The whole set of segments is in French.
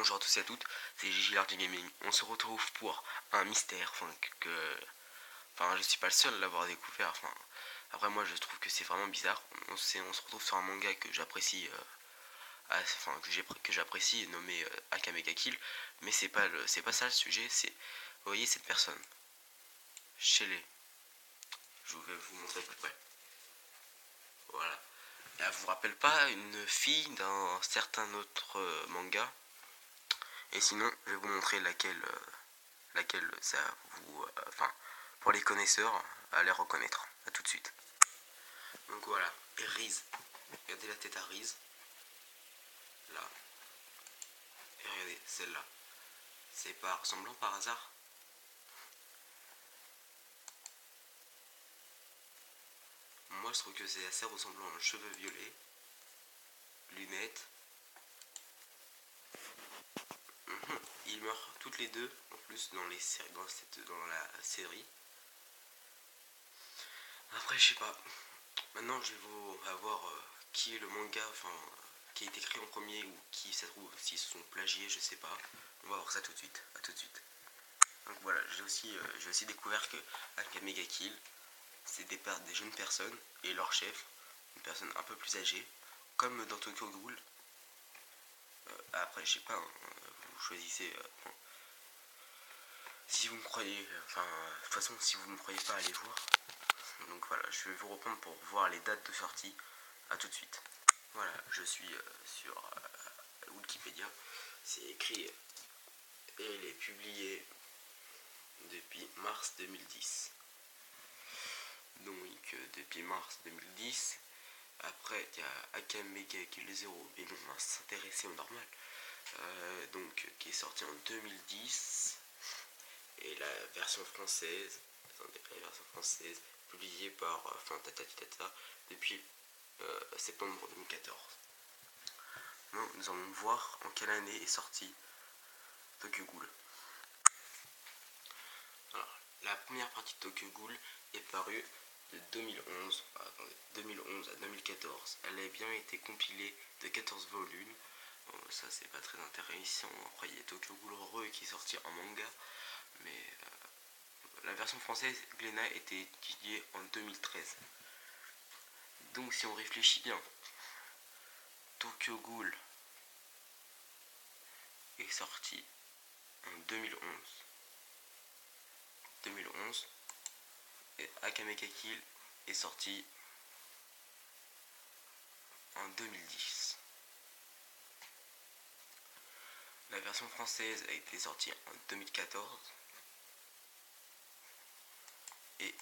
Bonjour à tous et à toutes, c'est Gigi Lardy Gaming. On se retrouve pour un mystère, je suis pas le seul à l'avoir découvert. Après moi je trouve que c'est vraiment bizarre. On se retrouve sur un manga que j'apprécie, que j'apprécie, nommé Akame ga Kill. Mais c'est pas ça le sujet. C'est, vous voyez cette personne, Shelley. Je vais vous montrer plus près. Voilà. Elle vous rappelle pas une fille d'un certain autre manga? Et sinon, je vais vous montrer laquelle ça vous... pour les connaisseurs, allez reconnaître. A tout de suite. Donc voilà, et Riz. Regardez la tête à Riz. Là. Et regardez, celle-là. C'est pas ressemblant par hasard? Moi, je trouve que c'est assez ressemblant. Cheveux violets, lunettes. Ils meurent toutes les deux, en plus, dans la série. Après, je sais pas. Maintenant, je vais vous voir qui est le manga, qui a été écrit en premier ou qui, ça se trouve, s'ils se sont plagiés, je sais pas. On va voir ça tout de suite. À tout de suite. Donc voilà, j'ai aussi découvert que Akame ga Kill, c'est des jeunes personnes et leur chef, une personne un peu plus âgée, comme dans Tokyo Ghoul. Après, je sais pas, vous choisissez. Si vous me croyez, de toute façon, si vous ne me croyez pas, allez voir. Donc voilà, je vais vous reprendre pour voir les dates de sortie. A tout de suite. Voilà, je suis sur Wikipédia. C'est écrit et il est publié depuis mars 2010. Donc depuis mars 2010. Après, il y a Akame ga Kill 0, mais bon, on va s'intéresser au normal. Qui est sorti en 2010. Et la version française, publiée par depuis septembre 2014. Nous allons voir en quelle année est sorti Tokyo Ghoul. Alors, la première partie de Tokyo Ghoul est parue de 2011 à 2014. Elle a bien été compilée de 14 volumes. Bon, ça c'est pas très intéressant. Après il y a Tokyo Ghoul Re qui est sorti en manga. Mais la version française, Glénat, était étudiée en 2013. Donc si on réfléchit bien, Tokyo Ghoul est sorti en 2011 et Akame ga Kill est sorti en 2010. La version française a été sortie en 2014 et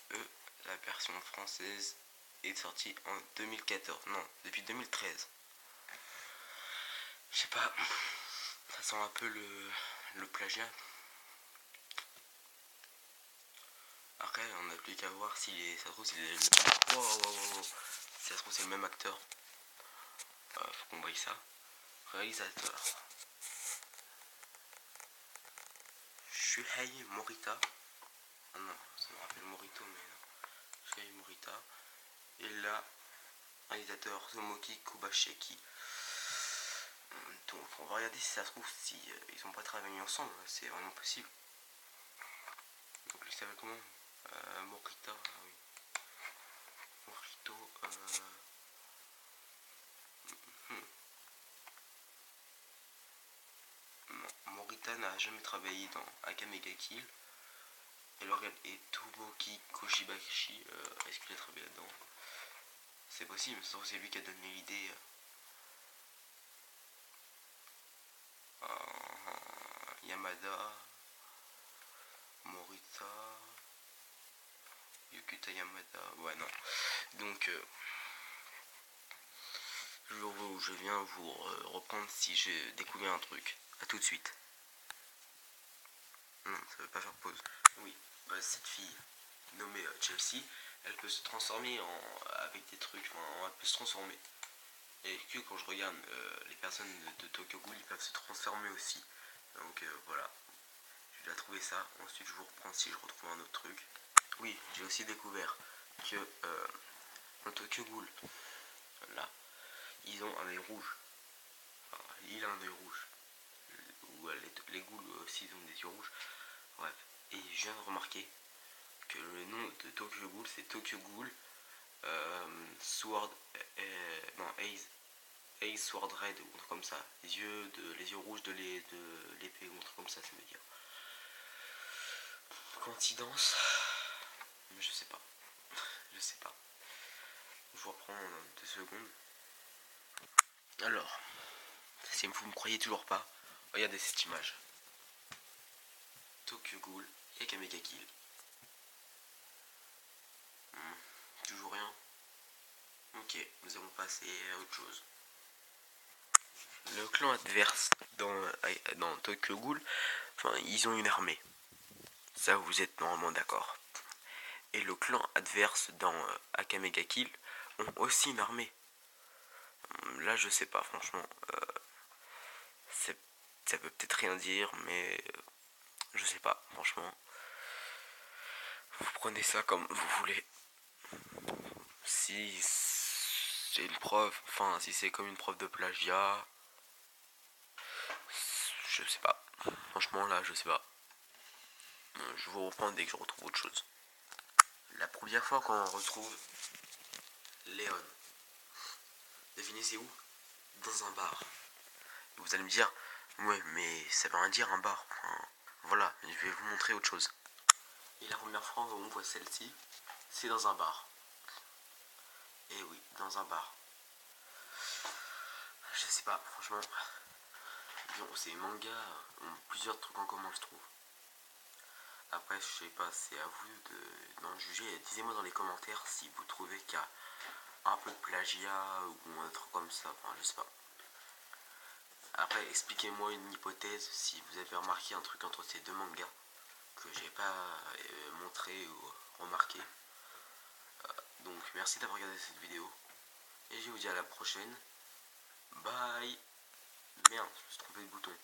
la version française est sortie en 2014. Non, depuis 2013. Je sais pas, ça sent un peu le plagiat. Après, on n'a plus qu'à voir si ça se trouve c'est le même. Si ça se trouve c'est le même acteur. Faut qu'on voie ça. Réalisateur. Shuhei Morita. Ah non, ça me rappelle Morito, mais non. Shuhei Morita. Et là, réalisateur Tomoki Kobashiki. Donc, on va regarder si ça se trouve si ils n'ont pas travaillé ensemble. C'est vraiment possible. Donc, lui, ça s'appelle comment? Morita. Ah oui. Morito. Non, Morita n'a jamais travaillé dans Akame ga Kill. Et Tomoki Koshibashi, est-ce qu'il a travaillé là-dedans? C'est possible, c'est lui qui a donné l'idée. Yamada, Morita, Yukuta Yamada, ouais non. Donc, je viens vous reprendre si j'ai découvert un truc. A tout de suite. Non, ça veut pas faire pause. Oui, cette fille nommée Chelsea, elle peut se transformer avec des trucs, elle peut se transformer. Et que quand je regarde les personnes de Tokyo Ghoul, ils peuvent se transformer aussi. Donc voilà, je dois trouver ça. Ensuite je vous reprends si je retrouve un autre truc. Oui, j'ai aussi découvert que dans Tokyo Ghoul, là, ils ont un œil rouge. Enfin, il a un œil rouge. aussi ils ont des yeux rouges. Bref, et je viens de remarquer que le nom de Tokyo Ghoul c'est Tokyo Ghoul Sword non Ace Sword Red ou un truc comme ça. Les yeux rouges de l'épée ou un truc comme ça veut dire. Coïncidence? Mais je sais pas. Je sais pas. Je vous reprends 2 secondes. Alors, si vous me croyez toujours pas, regardez cette image. Tokyo Ghoul et Kamega Kill. Toujours rien. Ok, nous allons passer à autre chose. Le clan adverse dans Tokyo Ghoul, enfin, ils ont une armée. Ça, vous êtes normalement d'accord. Et le clan adverse dans Akame ga Kill ont aussi une armée. Là, je sais pas, franchement. Ça peut peut-être rien dire, mais je sais pas, franchement. Vous prenez ça comme vous voulez. Si c'est une preuve, enfin, si c'est comme une preuve de plagiat, je sais pas. Franchement, là, je sais pas. Je vous reprends dès que je retrouve autre chose. La première fois qu'on retrouve Léon, devinez où? Dans un bar. Et vous allez me dire, ouais, mais ça veut rien dire un bar. Enfin, voilà, je vais vous montrer autre chose. Et la première fois où on voit celle-ci, c'est dans un bar. Et oui, dans un bar. Je sais pas, franchement. Ces mangas ont plusieurs trucs en commun, je trouve. Après, je sais pas, c'est à vous d'en juger. Dites-moi dans les commentaires si vous trouvez qu'il y a un peu de plagiat ou un truc comme ça. Enfin, je sais pas. Après, expliquez-moi une hypothèse si vous avez remarqué un truc entre ces deux mangas que j'ai pas montré ou remarqué. Donc, merci d'avoir regardé cette vidéo. Et je vous dis à la prochaine. Bye. Merde, je me suis trompé de bouton.